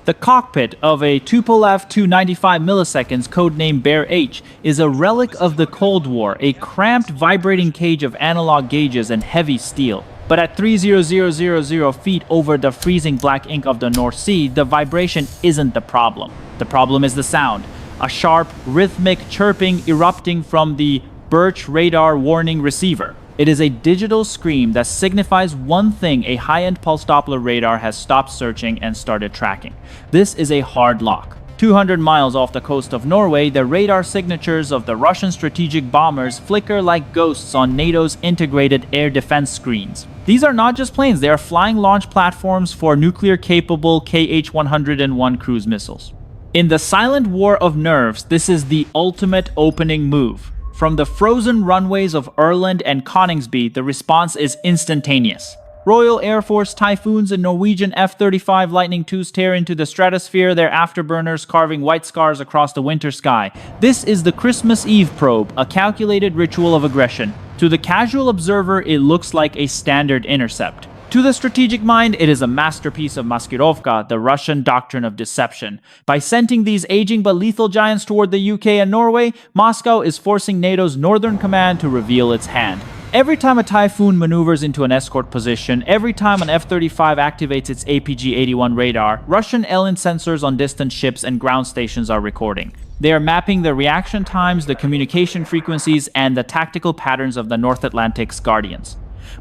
The cockpit of a Tupolev Tu-95 milliseconds codenamed Bear H is a relic of the Cold War, a cramped vibrating cage of analog gauges and heavy steel. But at 300,000 feet over the freezing black ink of the North Sea, the vibration isn't the problem. The problem is the sound, a sharp, rhythmic chirping erupting from the Birch radar warning receiver. It is a digital scream that signifies one thing: a high-end pulse Doppler radar has stopped searching and started tracking. This is a hard lock. 200 miles off the coast of Norway, the radar signatures of the Russian strategic bombers flicker like ghosts on NATO's integrated air defense screens. These are not just planes, they are flying launch platforms for nuclear-capable Kh-101 cruise missiles. In the silent war of nerves, this is the ultimate opening move. From the frozen runways of Erland and Coningsby, the response is instantaneous. Royal Air Force Typhoons and Norwegian F-35 Lightning IIs tear into the stratosphere, their afterburners carving white scars across the winter sky. This is the Christmas Eve probe, a calculated ritual of aggression. To the casual observer, it looks like a standard intercept. To the strategic mind, it is a masterpiece of maskirovka, the Russian doctrine of deception. By sending these aging but lethal giants toward the UK and Norway, Moscow is forcing NATO's Northern Command to reveal its hand. Every time a Typhoon maneuvers into an escort position, every time an F-35 activates its APG-81 radar, Russian LN sensors on distant ships and ground stations are recording. They are mapping the reaction times, the communication frequencies, and the tactical patterns of the North Atlantic's Guardians.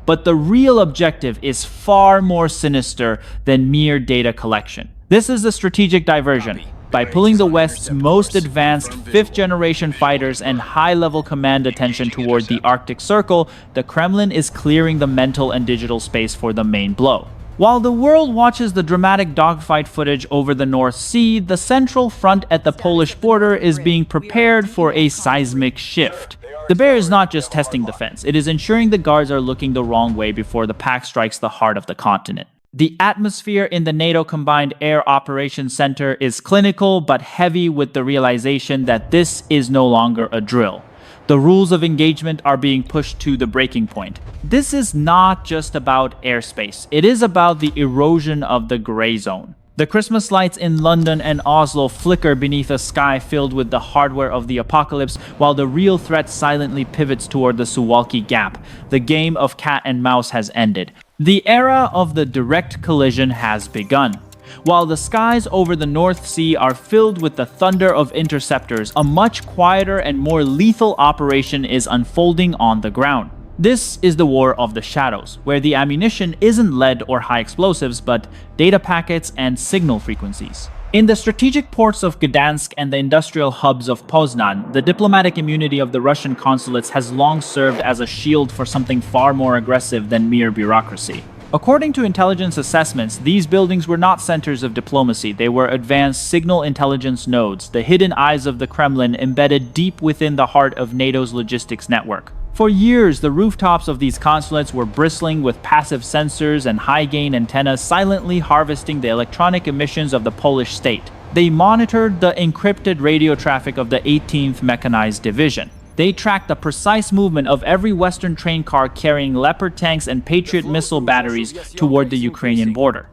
But the real objective is far more sinister than mere data collection. This is the strategic diversion. By pulling the West's most advanced 5th-generation fighters and high-level command attention toward the Arctic Circle, the Kremlin is clearing the mental and digital space for the main blow. While the world watches the dramatic dogfight footage over the North Sea, the central front at the Polish border is being prepared for a seismic shift. The Bear is not just testing defense, it is ensuring the guards are looking the wrong way before the pack strikes the heart of the continent. The atmosphere in the NATO Combined Air Operations Center is clinical but heavy with the realization that this is no longer a drill. The rules of engagement are being pushed to the breaking point. This is not just about airspace, it is about the erosion of the gray zone. The Christmas lights in London and Oslo flicker beneath a sky filled with the hardware of the apocalypse, while the real threat silently pivots toward the Suwalki Gap. The game of cat and mouse has ended. The era of the direct collision has begun. While the skies over the North Sea are filled with the thunder of interceptors, a much quieter and more lethal operation is unfolding on the ground. This is the war of the shadows, where the ammunition isn't lead or high explosives, but data packets and signal frequencies. In the strategic ports of Gdansk and the industrial hubs of Poznan, the diplomatic immunity of the Russian consulates has long served as a shield for something far more aggressive than mere bureaucracy. According to intelligence assessments, these buildings were not centers of diplomacy, they were advanced signal intelligence nodes, the hidden eyes of the Kremlin embedded deep within the heart of NATO's logistics network. For years, the rooftops of these consulates were bristling with passive sensors and high-gain antennas silently harvesting the electronic emissions of the Polish state. They monitored the encrypted radio traffic of the 18th Mechanized Division. They tracked the precise movement of every Western train car carrying Leopard tanks and Patriot missile batteries toward the Ukrainian border.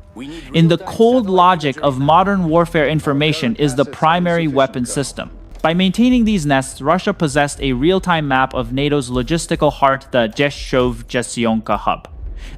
In the cold logic of modern warfare, information is the primary weapon system. By maintaining these nests, Russia possessed a real-time map of NATO's logistical heart, the Rzeszów-Jasionka hub.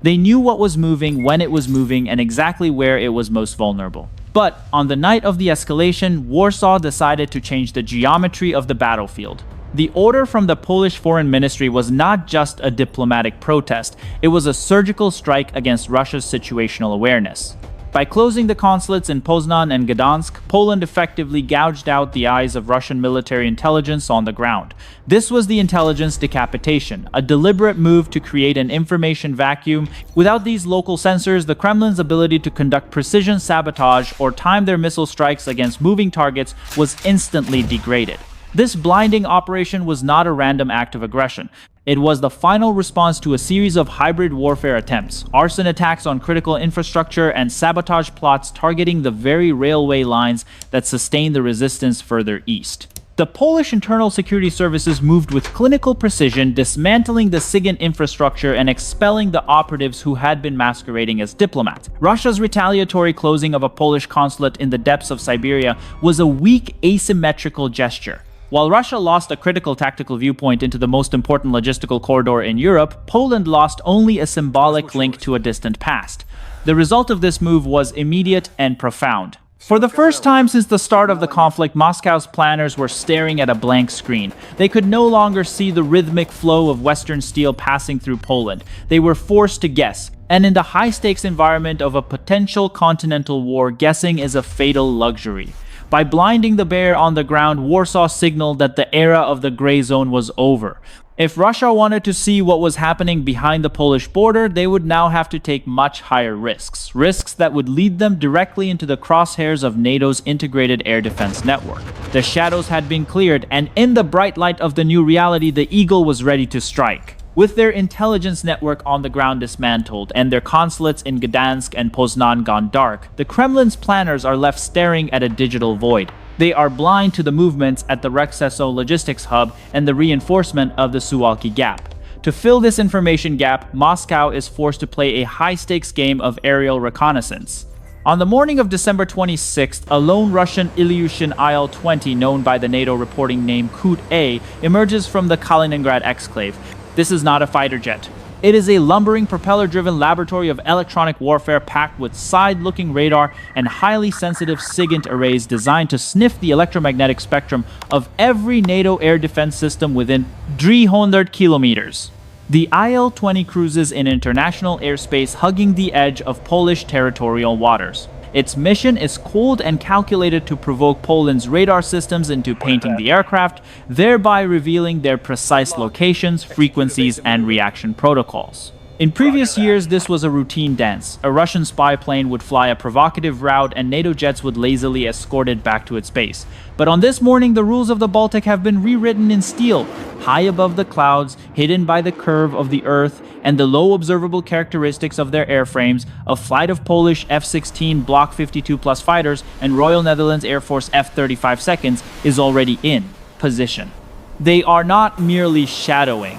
They knew what was moving, when it was moving, and exactly where it was most vulnerable. But on the night of the escalation, Warsaw decided to change the geometry of the battlefield. The order from the Polish Foreign Ministry was not just a diplomatic protest, it was a surgical strike against Russia's situational awareness. By closing the consulates in Poznan and Gdansk, Poland effectively gouged out the eyes of Russian military intelligence on the ground. This was the intelligence decapitation, a deliberate move to create an information vacuum. Without these local sensors, the Kremlin's ability to conduct precision sabotage or time their missile strikes against moving targets was instantly degraded. This blinding operation was not a random act of aggression. It was the final response to a series of hybrid warfare attempts, arson attacks on critical infrastructure, and sabotage plots targeting the very railway lines that sustained the resistance further east. The Polish internal security services moved with clinical precision, dismantling the SIGINT infrastructure and expelling the operatives who had been masquerading as diplomats. Russia's retaliatory closing of a Polish consulate in the depths of Siberia was a weak, asymmetrical gesture. While Russia lost a critical tactical viewpoint into the most important logistical corridor in Europe, Poland lost only a symbolic link to a distant past. The result of this move was immediate and profound. For the first time since the start of the conflict, Moscow's planners were staring at a blank screen. They could no longer see the rhythmic flow of Western steel passing through Poland. They were forced to guess. And in the high-stakes environment of a potential continental war, guessing is a fatal luxury. By blinding the bear on the ground, Warsaw signaled that the era of the gray zone was over. If Russia wanted to see what was happening behind the Polish border, they would now have to take much higher risks. Risks that would lead them directly into the crosshairs of NATO's integrated air defense network. The shadows had been cleared, and in the bright light of the new reality, the Eagle was ready to strike. With their intelligence network on the ground dismantled and their consulates in Gdansk and Poznan gone dark, the Kremlin's planners are left staring at a digital void. They are blind to the movements at the Rexeso logistics hub and the reinforcement of the Suwalki Gap. To fill this information gap, Moscow is forced to play a high-stakes game of aerial reconnaissance. On the morning of December 26th, a lone Russian Ilyushin IL-20 known by the NATO reporting name Kut-A emerges from the Kaliningrad exclave. This is not a fighter jet. It is a lumbering propeller-driven laboratory of electronic warfare packed with side-looking radar and highly sensitive SIGINT arrays designed to sniff the electromagnetic spectrum of every NATO air defense system within 300 kilometers. The IL-20 cruises in international airspace, hugging the edge of Polish territorial waters. Its mission is cold and calculated to provoke Poland's radar systems into painting the aircraft, thereby revealing their precise locations, frequencies, and reaction protocols. In previous years, this was a routine dance. A Russian spy plane would fly a provocative route and NATO jets would lazily escort it back to its base. But on this morning, the rules of the Baltic have been rewritten in steel. High above the clouds, hidden by the curve of the Earth and the low observable characteristics of their airframes, a flight of Polish F-16 Block 52 Plus fighters and Royal Netherlands Air Force F-35 seconds is already in position. They are not merely shadowing.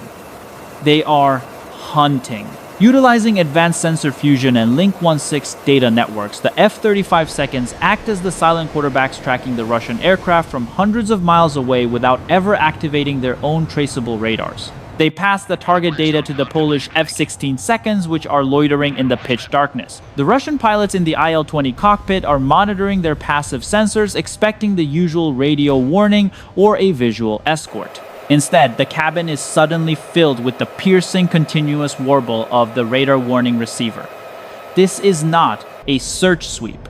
They are hunting. Utilizing advanced sensor fusion and Link 1.6 data networks, the F-35 seconds act as the silent quarterbacks tracking the Russian aircraft from hundreds of miles away without ever activating their own traceable radars. They pass the target data to the Polish F-16 seconds, which are loitering in the pitch darkness. The Russian pilots in the IL-20 cockpit are monitoring their passive sensors, expecting the usual radio warning or a visual escort. Instead, the cabin is suddenly filled with the piercing continuous warble of the radar warning receiver. This is not a search sweep.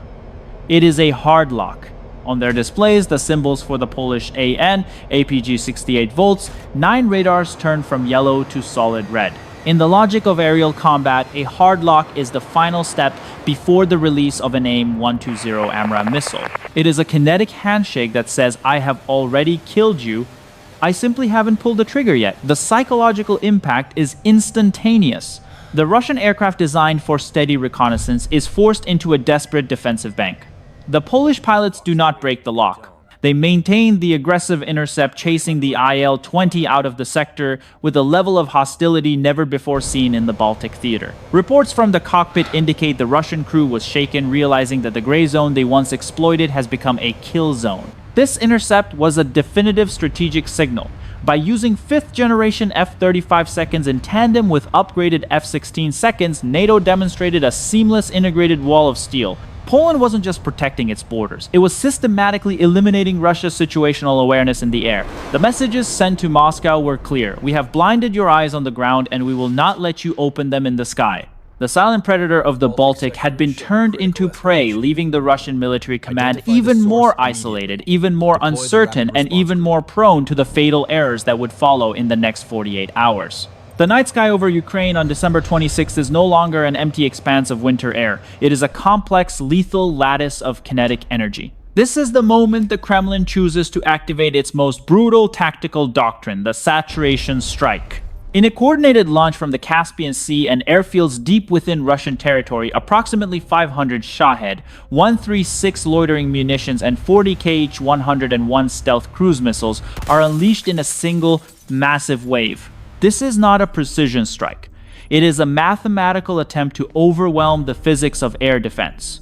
It is a hard lock. On their displays, the symbols for the Polish AN, APG 68 volts, 9 radars turn from yellow to solid red. In the logic of aerial combat, a hard lock is the final step before the release of an AIM-120 AMRAAM missile. It is a kinetic handshake that says, "I have already killed you. I simply haven't pulled the trigger yet." The psychological impact is instantaneous. The Russian aircraft designed for steady reconnaissance is forced into a desperate defensive bank. The Polish pilots do not break the lock. They maintain the aggressive intercept, chasing the IL-20 out of the sector with a level of hostility never before seen in the Baltic theater. Reports from the cockpit indicate the Russian crew was shaken, realizing that the gray zone they once exploited has become a kill zone. This intercept was a definitive strategic signal. By using 5th generation F-35 seconds in tandem with upgraded F-16 seconds, NATO demonstrated a seamless integrated wall of steel. Poland wasn't just protecting its borders, it was systematically eliminating Russia's situational awareness in the air. The messages sent to Moscow were clear: "We have blinded your eyes on the ground and we will not let you open them in the sky." The silent predator of the Baltic had been turned into prey, leaving the Russian military command even more isolated, even more uncertain, and even more prone to the fatal errors that would follow in the next 48 hours. The night sky over Ukraine on December 26th is no longer an empty expanse of winter air. It is a complex, lethal lattice of kinetic energy. This is the moment the Kremlin chooses to activate its most brutal tactical doctrine, the saturation strike. In a coordinated launch from the Caspian Sea and airfields deep within Russian territory, approximately 500 Shahed, 136 loitering munitions, and 40 Kh-101 stealth cruise missiles are unleashed in a single, massive wave. This is not a precision strike. It is a mathematical attempt to overwhelm the physics of air defense.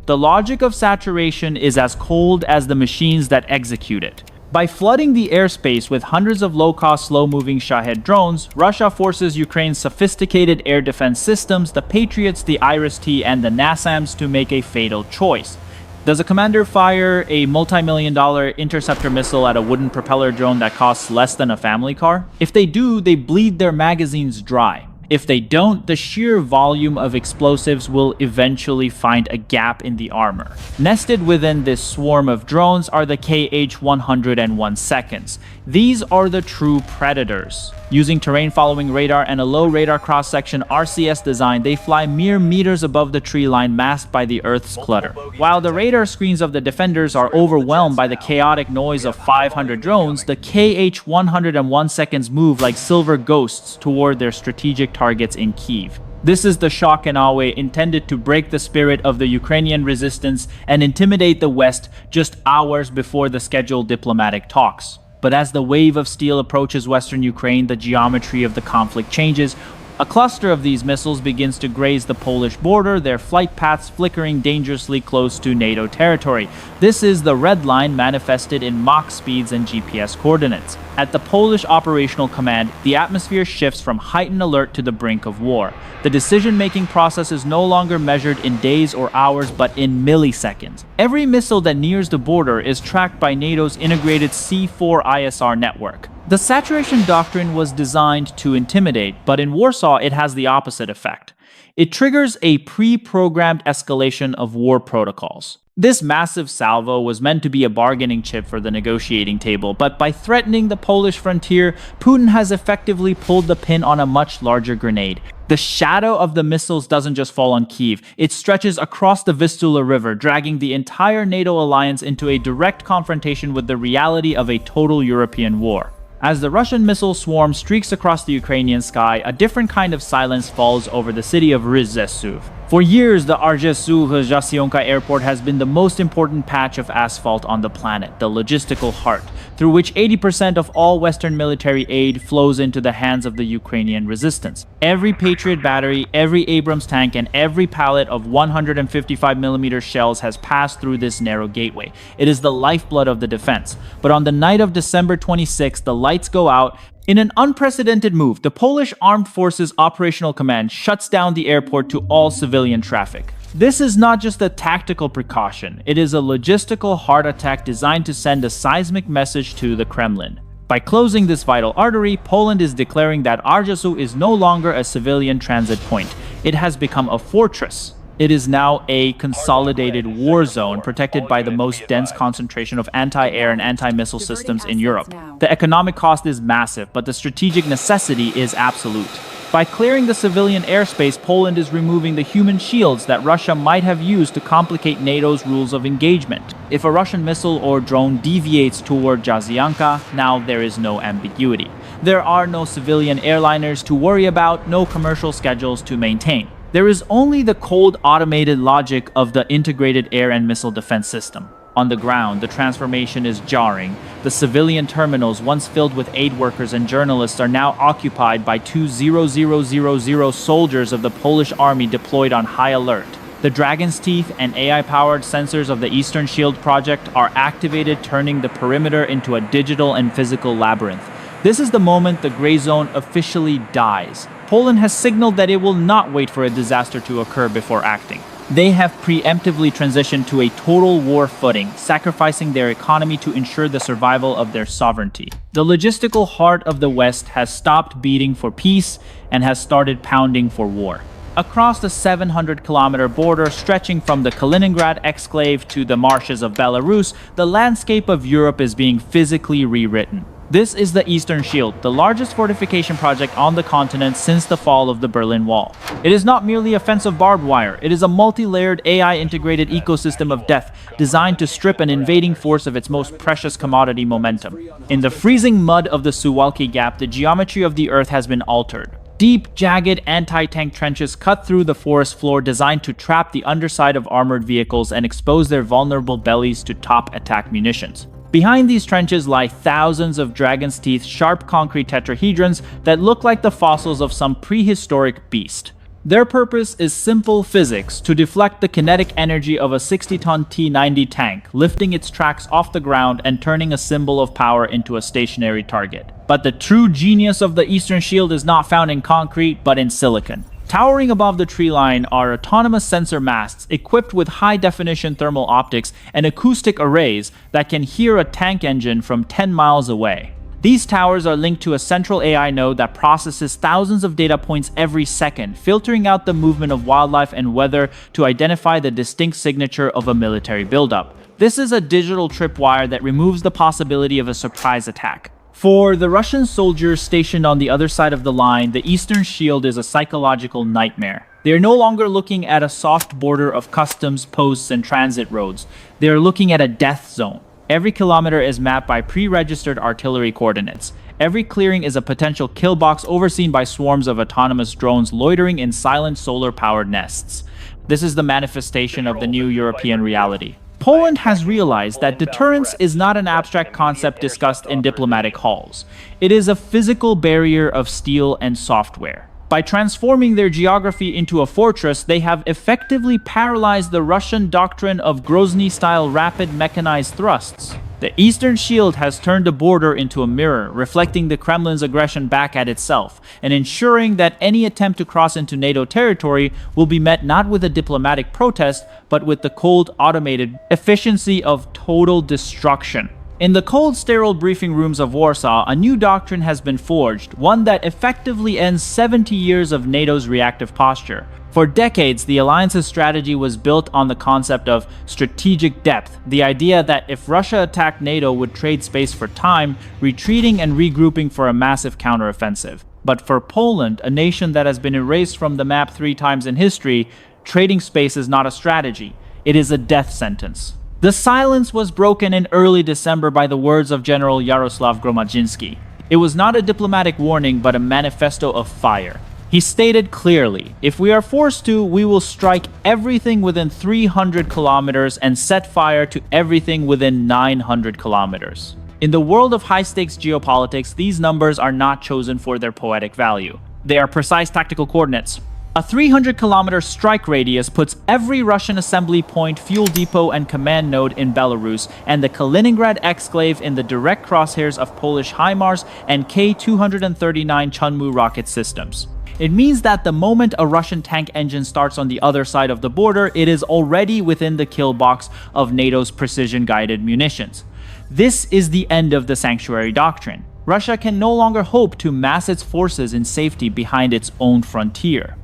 The logic of saturation is as cold as the machines that execute it. By flooding the airspace with hundreds of low-cost, slow-moving Shahed drones, Russia forces Ukraine's sophisticated air defense systems, the Patriots, the Iris-T, and the NASAMS to make a fatal choice. Does a commander fire a multi-million-dollar interceptor missile at a wooden propeller drone that costs less than a family car? If they do, they bleed their magazines dry. If they don't, the sheer volume of explosives will eventually find a gap in the armor. Nested within this swarm of drones are the Kh-101 seconds. These are the true predators. Using terrain-following radar and a low radar cross-section RCS design, they fly mere meters above the tree line masked by the Earth's clutter. While the radar screens of the defenders are overwhelmed by the chaotic noise of 500 drones, the Kh-101 seconds move like silver ghosts toward their strategic targets in Kyiv. This is the shock and awe intended to break the spirit of the Ukrainian resistance and intimidate the West just hours before the scheduled diplomatic talks. But as the wave of steel approaches western Ukraine, the geometry of the conflict changes. A cluster of these missiles begins to graze the Polish border, their flight paths flickering dangerously close to NATO territory. This is the red line manifested in Mach speeds and GPS coordinates. At the Polish operational command, the atmosphere shifts from heightened alert to the brink of war. The decision-making process is no longer measured in days or hours, but in milliseconds. Every missile that nears the border is tracked by NATO's integrated C4 ISR network. The saturation doctrine was designed to intimidate, but in Warsaw it has the opposite effect. It triggers a pre-programmed escalation of war protocols. This massive salvo was meant to be a bargaining chip for the negotiating table, but by threatening the Polish frontier, Putin has effectively pulled the pin on a much larger grenade. The shadow of the missiles doesn't just fall on Kyiv, it stretches across the Vistula River, dragging the entire NATO alliance into a direct confrontation with the reality of a total European war. As the Russian missile swarm streaks across the Ukrainian sky, a different kind of silence falls over the city of Rzhesuv. For years, the Rzhesuv-Zhasyonka airport has been the most important patch of asphalt on the planet, the logistical heart, through which 80% of all Western military aid flows into the hands of the Ukrainian resistance. Every Patriot battery, every Abrams tank, and every pallet of 155mm shells has passed through this narrow gateway. It is the lifeblood of the defense. But on the night of December 26th, the lights go out. In an unprecedented move, the Polish Armed Forces Operational Command shuts down the airport to all civilian traffic. This is not just a tactical precaution, it is a logistical heart attack designed to send a seismic message to the Kremlin. By closing this vital artery, Poland is declaring that Rzhesuv is no longer a civilian transit point. It has become a fortress. It is now a consolidated war zone protected by the most dense concentration of anti-air and anti-missile systems in Europe. The economic cost is massive, but the strategic necessity is absolute. By clearing the civilian airspace, Poland is removing the human shields that Russia might have used to complicate NATO's rules of engagement. If a Russian missile or drone deviates toward Zhasyonka, now there is no ambiguity. There are no civilian airliners to worry about, no commercial schedules to maintain. There is only the cold automated logic of the integrated air and missile defense system. On the ground, the transformation is jarring. The civilian terminals, once filled with aid workers and journalists, are now occupied by 2,000 soldiers of the Polish army deployed on high alert. The Dragon's Teeth and AI-powered sensors of the Eastern Shield project are activated, turning the perimeter into a digital and physical labyrinth. This is the moment the gray zone officially dies. Poland has signaled that it will not wait for a disaster to occur before acting. They have preemptively transitioned to a total war footing, sacrificing their economy to ensure the survival of their sovereignty. The logistical heart of the West has stopped beating for peace and has started pounding for war. Across the 700-kilometer border stretching from the Kaliningrad exclave to the marshes of Belarus, the landscape of Europe is being physically rewritten. This is the Eastern Shield, the largest fortification project on the continent since the fall of the Berlin Wall. It is not merely offensive barbed wire, it is a multi-layered AI-integrated ecosystem of death designed to strip an invading force of its most precious commodity, momentum. In the freezing mud of the Suwalki Gap, the geometry of the Earth has been altered. Deep, jagged, anti-tank trenches cut through the forest floor designed to trap the underside of armored vehicles and expose their vulnerable bellies to top attack munitions. Behind these trenches lie thousands of dragon's teeth sharp concrete tetrahedrons that look like the fossils of some prehistoric beast. Their purpose is simple physics: to deflect the kinetic energy of a 60-ton T-90 tank, lifting its tracks off the ground and turning a symbol of power into a stationary target. But the true genius of the Eastern Shield is not found in concrete, but in silicon. Towering above the tree line are autonomous sensor masts equipped with high-definition thermal optics and acoustic arrays that can hear a tank engine from 10 miles away. These towers are linked to a central AI node that processes thousands of data points every second, filtering out the movement of wildlife and weather to identify the distinct signature of a military buildup. This is a digital tripwire that removes the possibility of a surprise attack. For the Russian soldiers stationed on the other side of the line, the Eastern Shield is a psychological nightmare. They are no longer looking at a soft border of customs posts and transit roads. They are looking at a death zone. Every kilometer is mapped by pre-registered artillery coordinates. Every clearing is a potential kill box overseen by swarms of autonomous drones loitering in silent solar-powered nests. This is the manifestation of the new European reality. Poland has realized that deterrence is not an abstract concept discussed in diplomatic halls. It is a physical barrier of steel and software. By transforming their geography into a fortress, they have effectively paralyzed the Russian doctrine of Grozny-style rapid mechanized thrusts. The Eastern Shield has turned the border into a mirror, reflecting the Kremlin's aggression back at itself, and ensuring that any attempt to cross into NATO territory will be met not with a diplomatic protest, but with the cold, automated efficiency of total destruction. In the cold, sterile briefing rooms of Warsaw, a new doctrine has been forged, one that effectively ends 70 years of NATO's reactive posture. For decades, the alliance's strategy was built on the concept of strategic depth, the idea that if Russia attacked NATO would trade space for time, retreating and regrouping for a massive counteroffensive. But for Poland, a nation that has been erased from the map 3 times in history, trading space is not a strategy, it is a death sentence. The silence was broken in early December by the words of General Yaroslav Gromadzinski. It was not a diplomatic warning, but a manifesto of fire. He stated clearly, if we are forced to, we will strike everything within 300 kilometers and set fire to everything within 900 kilometers. In the world of high-stakes geopolitics, these numbers are not chosen for their poetic value. They are precise tactical coordinates. A 300-kilometer strike radius puts every Russian assembly point, fuel depot, and command node in Belarus, and the Kaliningrad exclave in the direct crosshairs of Polish HIMARS and K-239 Chunmoo rocket systems. It means that the moment a Russian tank engine starts on the other side of the border, it is already within the kill box of NATO's precision-guided munitions. This is the end of the sanctuary doctrine. Russia can no longer hope to mass its forces in safety behind its own frontier.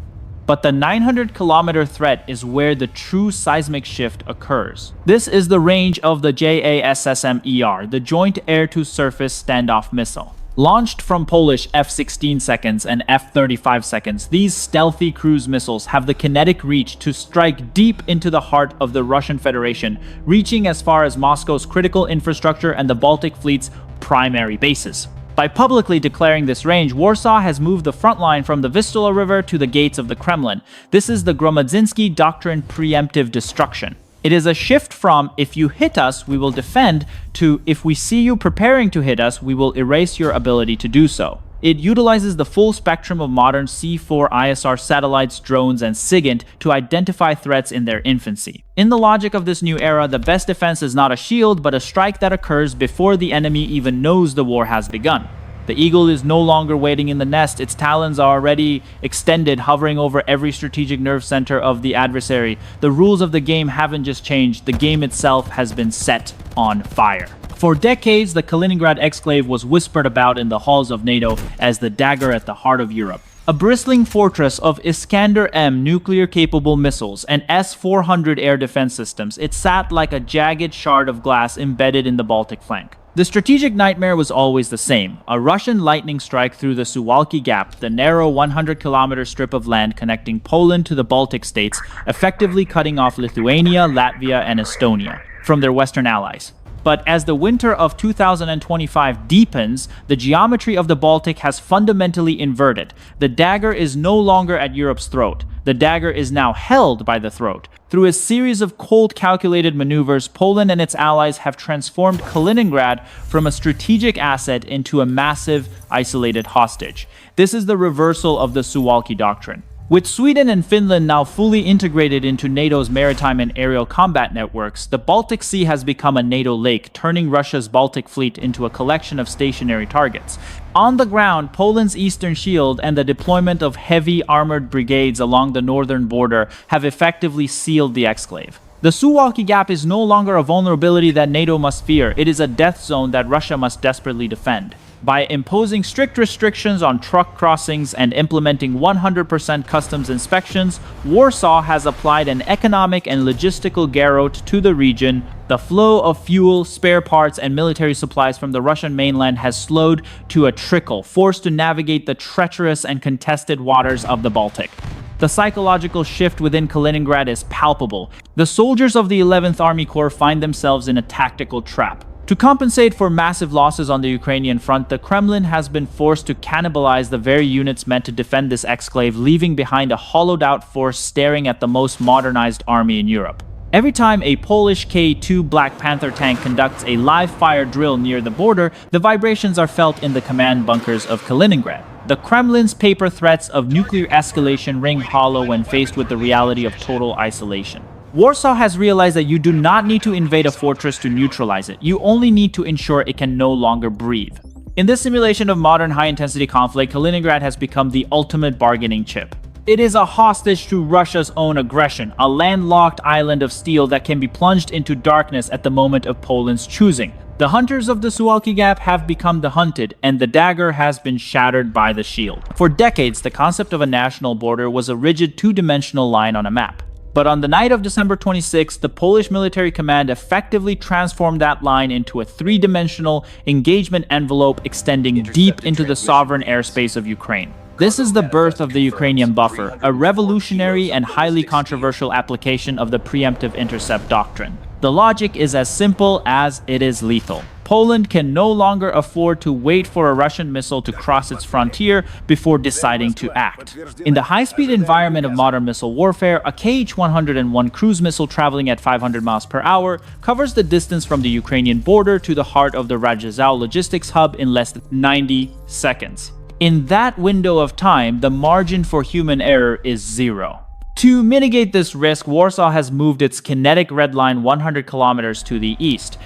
But the 900-kilometer threat is where the true seismic shift occurs. This is the range of the JASSM-ER, the Joint Air-to-Surface Standoff Missile. Launched from Polish F-16 seconds and F-35 seconds, these stealthy cruise missiles have the kinetic reach to strike deep into the heart of the Russian Federation, reaching as far as Moscow's critical infrastructure and the Baltic Fleet's primary bases. By publicly declaring this range, Warsaw has moved the front line from the Vistula River to the gates of the Kremlin. This is the Gromadzinski doctrine preemptive destruction. It is a shift from, if you hit us, we will defend, to, if we see you preparing to hit us, we will erase your ability to do so. It utilizes the full spectrum of modern C-4 ISR satellites, drones, and SIGINT to identify threats in their infancy. In the logic of this new era, the best defense is not a shield, but a strike that occurs before the enemy even knows the war has begun. The eagle is no longer waiting in the nest. Its talons are already extended, hovering over every strategic nerve center of the adversary. The rules of the game haven't just changed, the game itself has been set on fire. For decades, the Kaliningrad exclave was whispered about in the halls of NATO as the dagger at the heart of Europe. A bristling fortress of Iskander-M nuclear-capable missiles and S-400 air defense systems, it sat like a jagged shard of glass embedded in the Baltic flank. The strategic nightmare was always the same: a Russian lightning strike through the Suwalki Gap, the narrow 100-kilometer strip of land connecting Poland to the Baltic states, effectively cutting off Lithuania, Latvia, and Estonia from their Western allies. But as the winter of 2025 deepens, the geometry of the Baltic has fundamentally inverted. The dagger is no longer at Europe's throat. The dagger is now held by the throat. Through a series of cold, calculated maneuvers, Poland and its allies have transformed Kaliningrad from a strategic asset into a massive, isolated hostage. This is the reversal of the Suwalki Doctrine. With Sweden and Finland now fully integrated into NATO's maritime and aerial combat networks, the Baltic Sea has become a NATO lake, turning Russia's Baltic fleet into a collection of stationary targets. On the ground, Poland's Eastern Shield and the deployment of heavy armored brigades along the northern border have effectively sealed the exclave. The Suwalki Gap is no longer a vulnerability that NATO must fear. It is a death zone that Russia must desperately defend. By imposing strict restrictions on truck crossings and implementing 100% customs inspections, Warsaw has applied an economic and logistical garrote to the region. The flow of fuel, spare parts, and military supplies from the Russian mainland has slowed to a trickle, forced to navigate the treacherous and contested waters of the Baltic. The psychological shift within Kaliningrad is palpable. The soldiers of the 11th Army Corps find themselves in a tactical trap. To compensate for massive losses on the Ukrainian front, the Kremlin has been forced to cannibalize the very units meant to defend this exclave, leaving behind a hollowed-out force staring at the most modernized army in Europe. Every time a Polish K2 Black Panther tank conducts a live-fire drill near the border, the vibrations are felt in the command bunkers of Kaliningrad. The Kremlin's paper threats of nuclear escalation ring hollow when faced with the reality of total isolation. Warsaw has realized that you do not need to invade a fortress to neutralize it. You only need to ensure it can no longer breathe. In this simulation of modern high-intensity conflict, Kaliningrad has become the ultimate bargaining chip. It is a hostage to Russia's own aggression, a landlocked island of steel that can be plunged into darkness at the moment of Poland's choosing. The hunters of the Suwalki Gap have become the hunted, and the dagger has been shattered by the shield. For decades, the concept of a national border was a rigid two-dimensional line on a map. But on the night of December 26, the Polish military command effectively transformed that line into a three-dimensional engagement envelope extending deep into the sovereign airspace of Ukraine. This is the birth of the Ukrainian buffer, a revolutionary and highly controversial application of the preemptive intercept doctrine. The logic is as simple as it is lethal. Poland can no longer afford to wait for a Russian missile to cross its frontier before deciding to act. In the high-speed environment of modern missile warfare, a Kh-101 cruise missile traveling at 500 miles per hour covers the distance from the Ukrainian border to the heart of the Radzhazau logistics hub in less than 90 seconds. In that window of time, the margin for human error is zero. To mitigate this risk, Warsaw has moved its kinetic red line 100 kilometers to the east.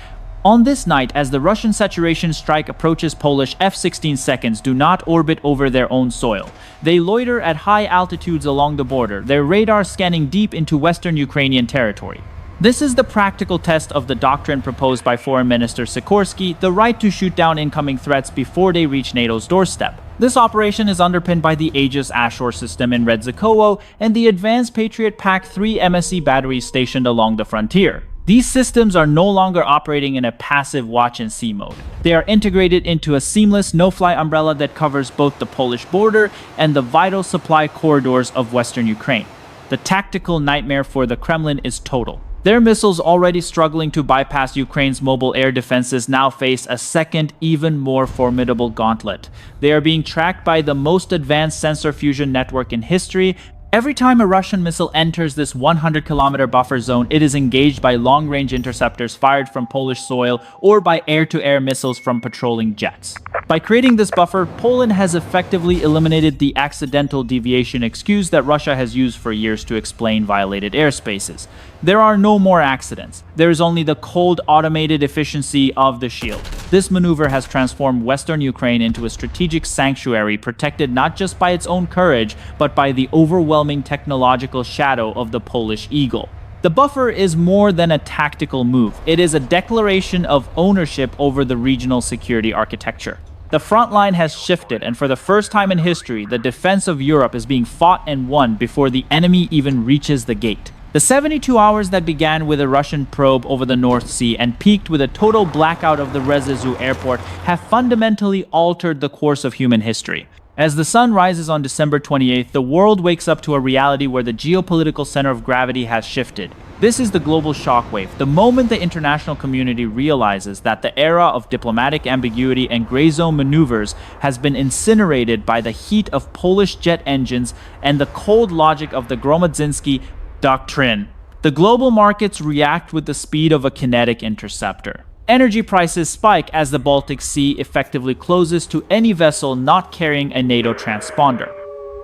On this night, as the Russian saturation strike approaches, Polish F-16 seconds do not orbit over their own soil. They loiter at high altitudes along the border, their radar scanning deep into western Ukrainian territory. This is the practical test of the doctrine proposed by Foreign Minister Sikorsky, the right to shoot down incoming threats before they reach NATO's doorstep. This operation is underpinned by the Aegis Ashore system in Redzekowo and the advanced Patriot PAC-3 MSE batteries stationed along the frontier. These systems are no longer operating in a passive watch-and-see mode. They are integrated into a seamless no-fly umbrella that covers both the Polish border and the vital supply corridors of western Ukraine. The tactical nightmare for the Kremlin is total. Their missiles, already struggling to bypass Ukraine's mobile air defenses, now face a second, even more formidable gauntlet. They are being tracked by the most advanced sensor fusion network in history. Every time a Russian missile enters this 100-kilometer buffer zone, it is engaged by long-range interceptors fired from Polish soil or by air-to-air missiles from patrolling jets. By creating this buffer, Poland has effectively eliminated the accidental deviation excuse that Russia has used for years to explain violated airspaces. There are no more accidents. There is only the cold, automated efficiency of the shield. This maneuver has transformed western Ukraine into a strategic sanctuary protected not just by its own courage, but by the overwhelming technological shadow of the Polish eagle. The buffer is more than a tactical move. It is a declaration of ownership over the regional security architecture. The front line has shifted, and for the first time in history, the defense of Europe is being fought and won before the enemy even reaches the gate. The 72 hours that began with a Russian probe over the North Sea and peaked with a total blackout of the Rzeszów airport have fundamentally altered the course of human history. As the sun rises on December 28th, the world wakes up to a reality where the geopolitical center of gravity has shifted. This is the global shockwave, the moment the international community realizes that the era of diplomatic ambiguity and gray zone maneuvers has been incinerated by the heat of Polish jet engines and the cold logic of the Gromadzinski doctrine. The global markets react with the speed of a kinetic interceptor. Energy prices spike as the Baltic Sea effectively closes to any vessel not carrying a NATO transponder.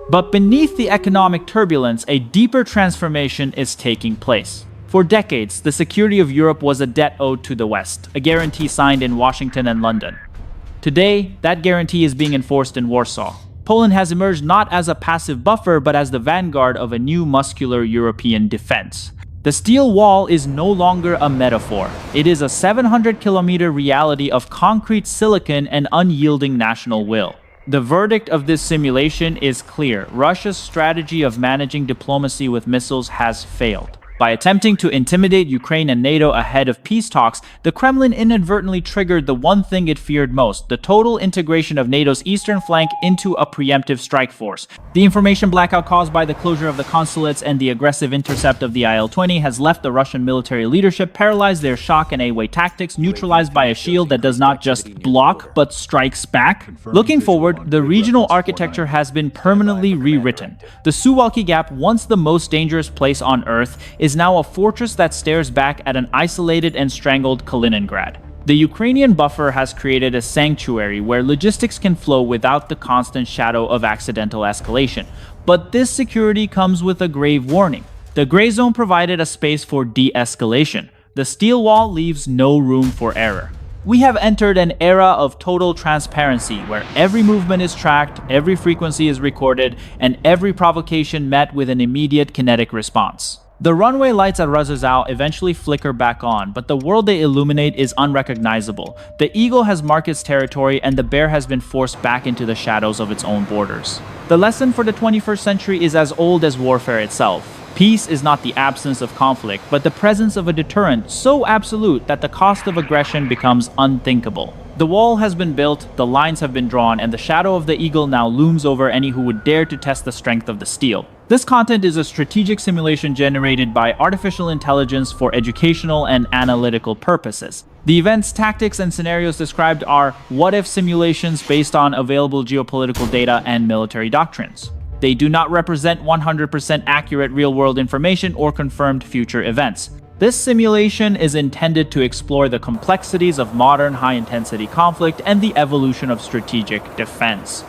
But beneath the economic turbulence, a deeper transformation is taking place. For decades, the security of Europe was a debt owed to the West, a guarantee signed in Washington and London. Today, that guarantee is being enforced in Warsaw. Poland has emerged not as a passive buffer, but as the vanguard of a new muscular European defense. The steel wall is no longer a metaphor. It is a 700-kilometer reality of concrete silicon and unyielding national will. The verdict of this simulation is clear. Russia's strategy of managing diplomacy with missiles has failed. By attempting to intimidate Ukraine and NATO ahead of peace talks, the Kremlin inadvertently triggered the one thing it feared most: the total integration of NATO's eastern flank into a preemptive strike force. The information blackout caused by the closure of the consulates and the aggressive intercept of the IL-20 has left the Russian military leadership paralyzed, their shock and A-way tactics neutralized by a shield that does not just block but strikes back. Looking forward, the regional architecture has been permanently rewritten. The Suwalki Gap, once the most dangerous place on Earth, is now a fortress that stares back at an isolated and strangled Kaliningrad. The Ukrainian buffer has created a sanctuary where logistics can flow without the constant shadow of accidental escalation. But this security comes with a grave warning. The gray zone provided a space for de-escalation. The steel wall leaves no room for error. We have entered an era of total transparency where every movement is tracked, every frequency is recorded, and every provocation met with an immediate kinetic response. The runway lights at Rzeszów eventually flicker back on, but the world they illuminate is unrecognizable. The eagle has marked its territory and the bear has been forced back into the shadows of its own borders. The lesson for the 21st century is as old as warfare itself. Peace is not the absence of conflict, but the presence of a deterrent so absolute that the cost of aggression becomes unthinkable. The wall has been built, the lines have been drawn, and the shadow of the eagle now looms over any who would dare to test the strength of the steel. This content is a strategic simulation generated by artificial intelligence for educational and analytical purposes. The events, tactics, and scenarios described are what-if simulations based on available geopolitical data and military doctrines. They do not represent 100% accurate real-world information or confirmed future events. This simulation is intended to explore the complexities of modern high-intensity conflict and the evolution of strategic defense.